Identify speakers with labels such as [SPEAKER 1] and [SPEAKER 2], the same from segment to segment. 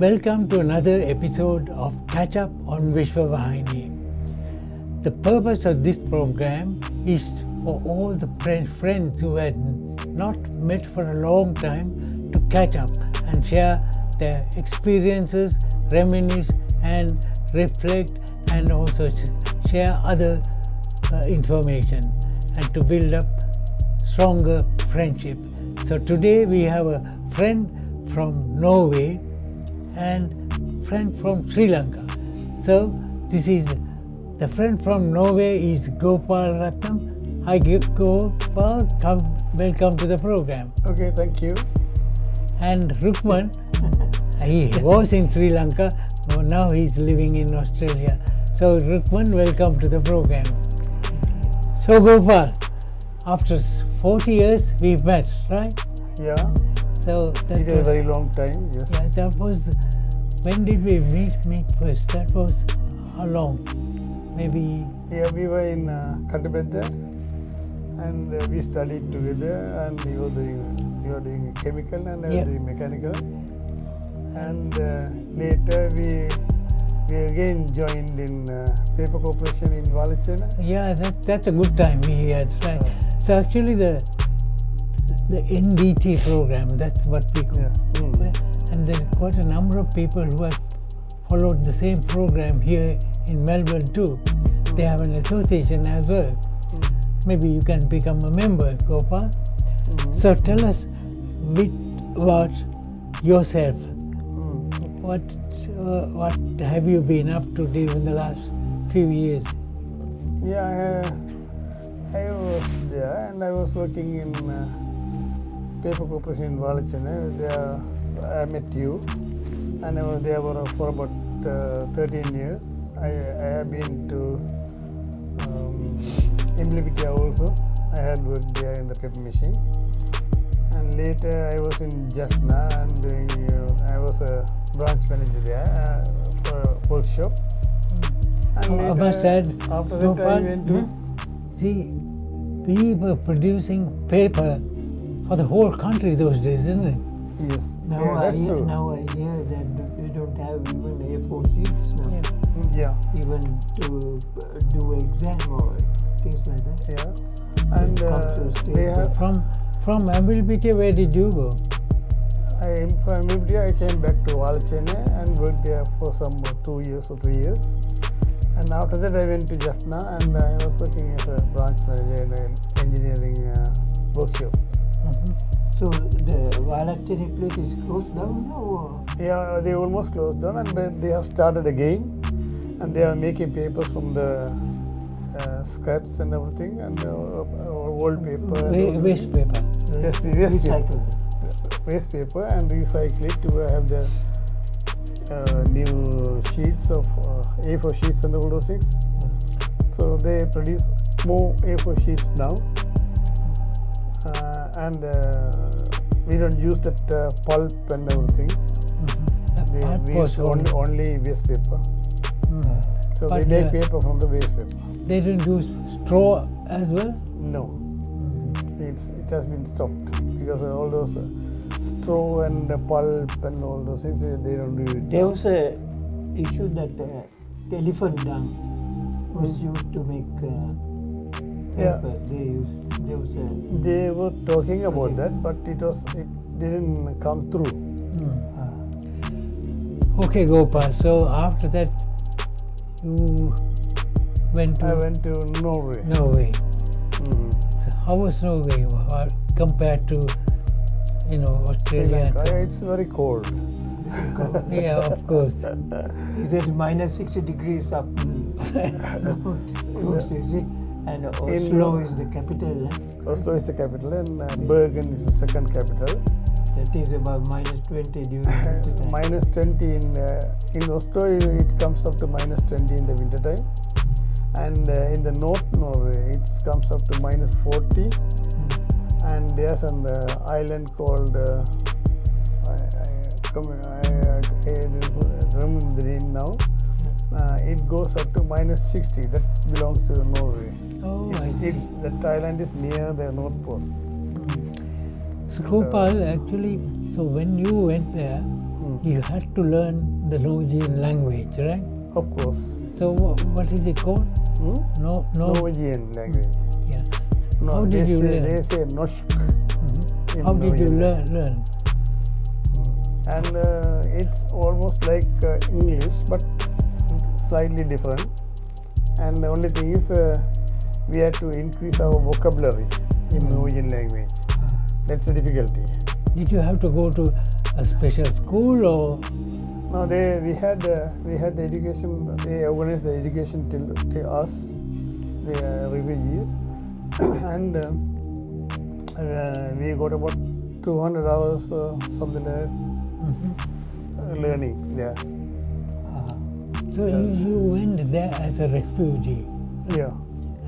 [SPEAKER 1] Welcome to another episode of Catch Up on Vishvavahini. The purpose of this program is for all the friends who had not met for a long time to catch up and share their experiences, reminisce and reflect, and also share other information, and to build up stronger friendship. So today we have a friend from Norway and friend from Sri Lanka. So this is the friend from Norway is Gopal Ratnam. Hi Gopal, welcome to the program.
[SPEAKER 2] Okay, thank you.
[SPEAKER 1] And Rukman, he was in Sri Lanka, but now he's living in Australia. So Rukman, welcome to the program. So Gopal, after 40 years we met, right?
[SPEAKER 2] Yeah,
[SPEAKER 1] So
[SPEAKER 2] it is a very long time, yes.
[SPEAKER 1] Yeah, that was, when did we meet first? That was how long? Maybe,
[SPEAKER 2] Yeah, we were in Kattabedda and we studied together, and you were doing chemical and I was
[SPEAKER 1] Yeah.
[SPEAKER 2] doing mechanical. And later we again joined in paper corporation in Valachana.
[SPEAKER 1] yeah, that's a good time we had, right? So actually the NDT program, that's what we call
[SPEAKER 2] Yeah.
[SPEAKER 1] And there are quite a number of people who have followed the same program here in Melbourne too. They have an association as well. Maybe you can become a member, Gopal. So tell us a bit about yourself. What have you been up to during the last few years?
[SPEAKER 2] Yeah, I was there and I was working in paper corporation in Valachana. There I met you, and I was there for about 13 years. I have been to Imlipitia also. I had worked there in the paper machine. And later I was in Jaffna and I was a branch manager there for a workshop. And
[SPEAKER 1] I must add,
[SPEAKER 2] after that
[SPEAKER 1] Gopal,
[SPEAKER 2] I went to...
[SPEAKER 1] see, we were producing paper for the whole country those days, isn't it?
[SPEAKER 2] Yes.
[SPEAKER 3] Now,
[SPEAKER 2] that's true.
[SPEAKER 3] now I hear that you don't have even A4 sheets now,
[SPEAKER 2] Yeah.
[SPEAKER 3] even to do exam or things like that.
[SPEAKER 2] Yeah. And
[SPEAKER 3] Come to state
[SPEAKER 2] they have...
[SPEAKER 1] From Ambilpitiya, where did you go?
[SPEAKER 2] From Imlipitia I came back to Valachana and worked there for some 2 years or 3 years. And after that I went to Jaffna and I was working as a branch manager in an engineering workshop.
[SPEAKER 3] So the Valachana place is closed down now? Or?
[SPEAKER 2] Yeah, they almost closed down, and but they have started again, and they are making papers from the scraps and everything, and old paper. and
[SPEAKER 1] Waste paper.
[SPEAKER 2] Waste paper.
[SPEAKER 3] Recycled.
[SPEAKER 2] Waste paper and recycle it to have the new sheets of A4 sheets and all those things. So they produce more A4 sheets now, and we don't use that pulp and everything. We use only waste paper. So
[SPEAKER 1] But,
[SPEAKER 2] they make paper from the waste paper.
[SPEAKER 1] They didn't use straw as well?
[SPEAKER 2] No, it has been stopped because all those straw and pulp and all those things, they don't do it.
[SPEAKER 3] There was a issue that elephant dung was used to make
[SPEAKER 2] Yeah.
[SPEAKER 3] paper. There was a
[SPEAKER 2] They were talking about that, but it didn't come through.
[SPEAKER 1] Okay, Gopal. So after that, you went
[SPEAKER 2] I
[SPEAKER 1] to
[SPEAKER 2] went to Norway.
[SPEAKER 1] Norway.
[SPEAKER 2] Mhm.
[SPEAKER 1] So how was Norway compared to,
[SPEAKER 2] Sri
[SPEAKER 1] Australia?
[SPEAKER 2] Lanka, it's very cold.
[SPEAKER 1] Yeah, of course.
[SPEAKER 3] It is minus 60 degrees up coast, you see, and Oslo is the capital.
[SPEAKER 2] Oslo is the capital, and Bergen is the second capital.
[SPEAKER 3] That is about minus 20 during winter time.
[SPEAKER 2] Minus 20 in Oslo, it comes up to minus 20 in the winter time, and in the North Norway, it comes up to minus 40. And there's an island called I remember the name now. It goes up to minus 60. That belongs to Norway.
[SPEAKER 1] Oh, I see.
[SPEAKER 2] That island is near the North Pole.
[SPEAKER 1] So Gopal, actually, so when you went there, you had to learn the Norwegian language, right?
[SPEAKER 2] Of course.
[SPEAKER 1] So what is it called? No.
[SPEAKER 2] Norwegian language.
[SPEAKER 1] Yeah.
[SPEAKER 2] No,
[SPEAKER 1] How did you learn?
[SPEAKER 2] They say norsk. in
[SPEAKER 1] How did you
[SPEAKER 2] Norwegian.
[SPEAKER 1] learn?
[SPEAKER 2] And it's almost like English, but slightly different. And the only thing is we had to increase our vocabulary in Norwegian language. That's the difficulty.
[SPEAKER 1] Did you have to go to a special school or?
[SPEAKER 2] No, we had the education. They organized the education to us, the refugees, and we got about 200 hours something like that, learning there.
[SPEAKER 1] So you went there as a refugee.
[SPEAKER 2] Yeah,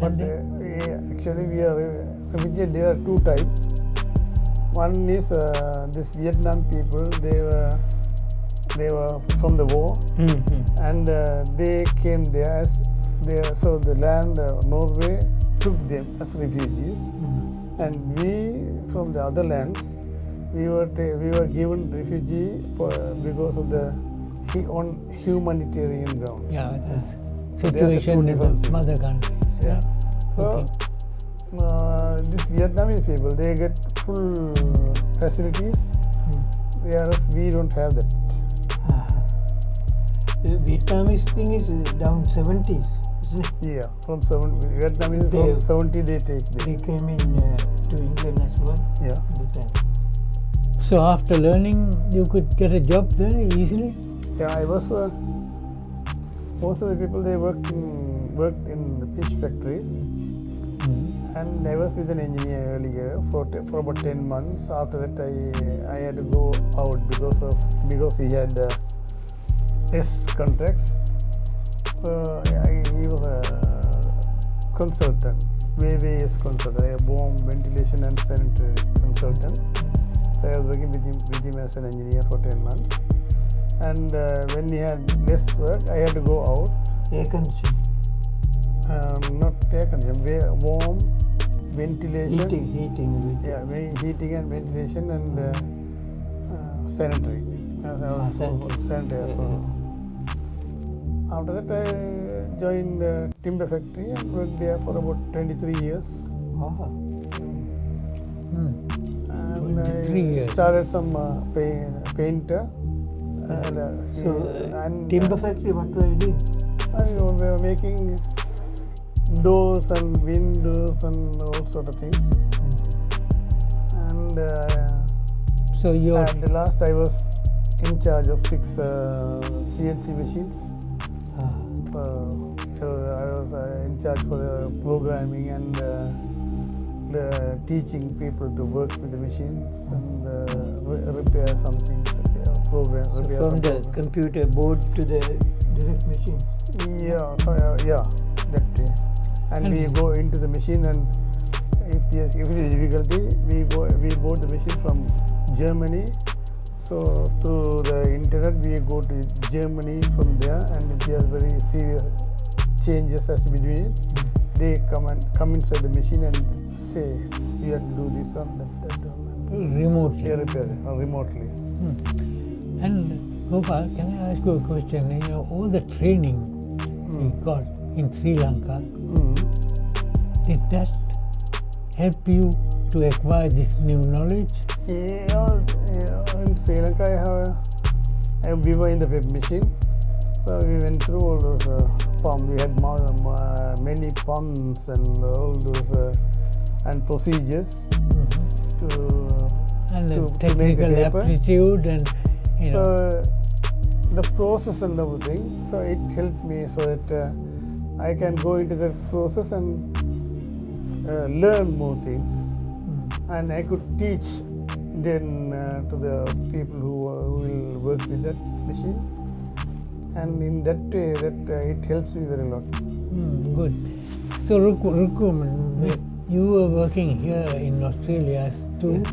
[SPEAKER 2] but actually we are refugee. There are two types. One is this Vietnam people. They were from the war, and they came there as so the land Norway took them as refugees, and we from the other lands we were given refugee because of the on humanitarian grounds.
[SPEAKER 1] Yeah, the
[SPEAKER 2] So there are the
[SPEAKER 1] situation
[SPEAKER 2] two
[SPEAKER 1] in the
[SPEAKER 2] differences.
[SPEAKER 1] mother countries.
[SPEAKER 2] Yeah. So
[SPEAKER 1] Okay.
[SPEAKER 2] this Vietnamese people, they get full facilities, whereas we don't have that.
[SPEAKER 3] The Vietnamese thing is down 70s, isn't it?
[SPEAKER 2] Yeah, from Vietnamese
[SPEAKER 3] They-
[SPEAKER 2] from 70 they take
[SPEAKER 3] They
[SPEAKER 2] them.
[SPEAKER 3] came in to England as well
[SPEAKER 2] Yeah.
[SPEAKER 3] at the time.
[SPEAKER 1] So after learning, you could get a job there easily?
[SPEAKER 2] Yeah, I was most of the people they worked in the fish factories, and I was with an engineer earlier for about 10 months. After that, I had to go out because he had test contracts. So he was a consultant, VVS consultant, a bomb ventilation and sanitary consultant. So I was working with him as an engineer for 10 months. And when he had less work, I had to go out.
[SPEAKER 3] Air conditioning,
[SPEAKER 2] Not air conditioning, warm ventilation.
[SPEAKER 3] heating.
[SPEAKER 2] Yeah, heating and ventilation and sanitary. Sanitary. After that, I joined the timber factory and worked there for about 23 years. And
[SPEAKER 1] 23
[SPEAKER 2] I
[SPEAKER 1] years.
[SPEAKER 2] started some painter.
[SPEAKER 3] So timber factory, what were you doing?
[SPEAKER 2] We were making doors and windows and all sort of things. And
[SPEAKER 1] So you
[SPEAKER 2] at the last I was in charge of 6 CNC machines. I was in charge for the programming and the teaching people to work with the machines and repair some things, repair
[SPEAKER 3] So
[SPEAKER 2] some
[SPEAKER 3] from the
[SPEAKER 2] programs.
[SPEAKER 3] computer board to the direct machine.
[SPEAKER 2] Yeah, that way. And we go into the machine, and if it is difficulty, we bought the machine from Germany. So through the internet, we go to Germany from there, and if there are very serious changes as between, they come inside the machine and say you have to do this and that and
[SPEAKER 1] remotely.
[SPEAKER 2] they repair it remotely.
[SPEAKER 1] And Gopal, can I ask you a question? You know, all the training you got in Sri Lanka, did that help you to acquire this new knowledge?
[SPEAKER 2] In Sri Lanka, we were in the web machine, so we went through all those pumps. We had many pumps and all those and procedures
[SPEAKER 1] And the
[SPEAKER 2] to make the
[SPEAKER 1] technical
[SPEAKER 2] paper.
[SPEAKER 1] aptitude and, you know.
[SPEAKER 2] So the process and everything, so it helped me so that I can go into the process and learn more things, and I could teach then to the people who will work with that machine, and in that way it helps me very lot.
[SPEAKER 1] Good. So Rukman, you were working here in Australia too.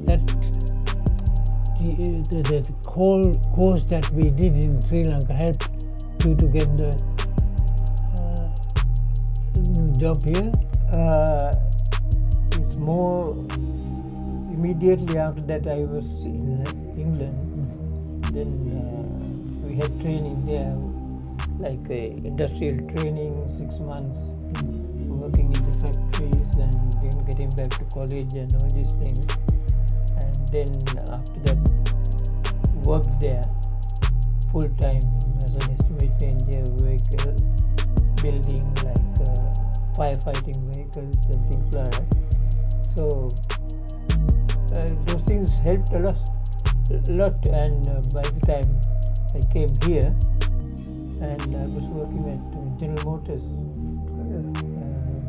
[SPEAKER 1] That the course that we did in Sri Lanka helped you to get the job here?
[SPEAKER 3] It's more immediately after that I was in England. then we had training there, like industrial training, 6 months, working in the factories, and then getting back to college and all these things. And then after that, worked there full time as an estimate engineer, vehicle building, like firefighting vehicles and things like that. So those things helped a lot. And by the time I came here, and I was working at General Motors,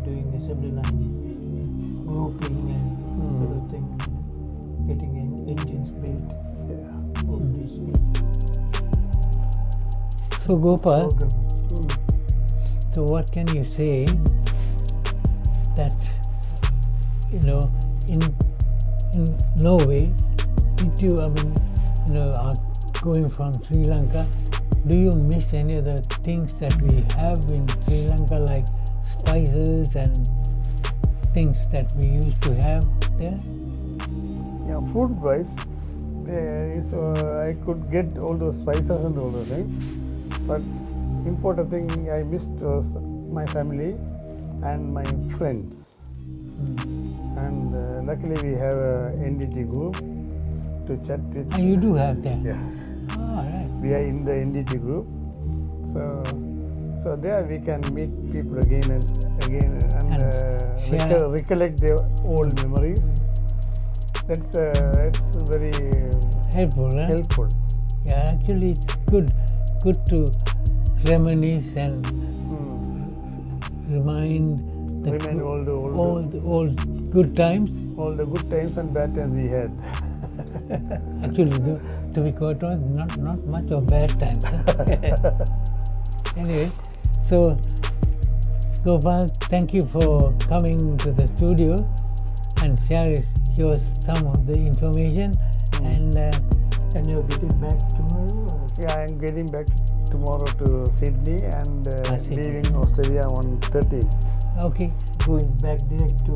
[SPEAKER 3] doing assembly line, roping and sort of thing, getting engines built.
[SPEAKER 2] Yeah.
[SPEAKER 3] All these things.
[SPEAKER 1] So Gopal,
[SPEAKER 3] Program.
[SPEAKER 1] so what can you say that, in Norway, did you, are going from Sri Lanka, do you miss any of the things that we have in Sri Lanka, like spices and things that we used to have there?
[SPEAKER 2] Yeah, food-wise, I could get all those spices and all those things, but important thing I missed was my family and my friends. And luckily we have a NDT group to chat with.
[SPEAKER 1] And you do have that?
[SPEAKER 2] Yeah.
[SPEAKER 1] All right.
[SPEAKER 2] We are in the NDT group, so there we can meet people again and again and recollect their old memories. That's very
[SPEAKER 1] Helpful, huh?
[SPEAKER 2] helpful.
[SPEAKER 1] Yeah, actually it's good to reminisce and remind
[SPEAKER 2] all
[SPEAKER 1] the old good times.
[SPEAKER 2] all the good times and bad times we had.
[SPEAKER 1] Actually, to be quite honest, not much of bad times. Anyway, so Gopal, thank you for coming to the studio and sharing some of the information.
[SPEAKER 3] And you're getting back tomorrow? Or?
[SPEAKER 2] Yeah, I'm getting back tomorrow to Sydney and
[SPEAKER 1] Sydney.
[SPEAKER 2] leaving Australia on 13th.
[SPEAKER 1] Okay.
[SPEAKER 3] Going back direct to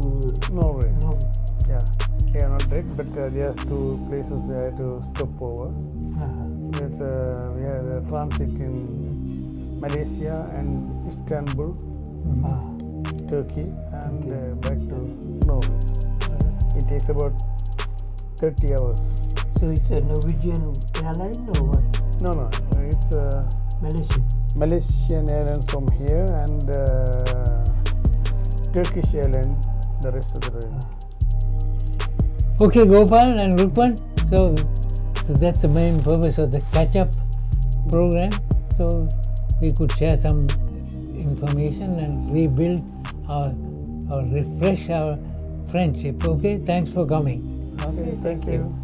[SPEAKER 2] Norway.
[SPEAKER 3] Norway.
[SPEAKER 2] Yeah, not direct, but there are two places I had to stop over. We had a transit in Malaysia and Istanbul, Turkey, and back to Norway. It takes about 30 hours.
[SPEAKER 3] So it's a Norwegian airline or what?
[SPEAKER 2] No, it's
[SPEAKER 3] Malaysian.
[SPEAKER 2] Malaysian Airlines from here and Turkish Airlines the rest of the way.
[SPEAKER 1] Okay, Gopal and Rukman. So that's the main purpose of the catch-up program. So we could share some information and rebuild or refresh our friendship. Okay, thanks for coming.
[SPEAKER 2] Okay, thank you.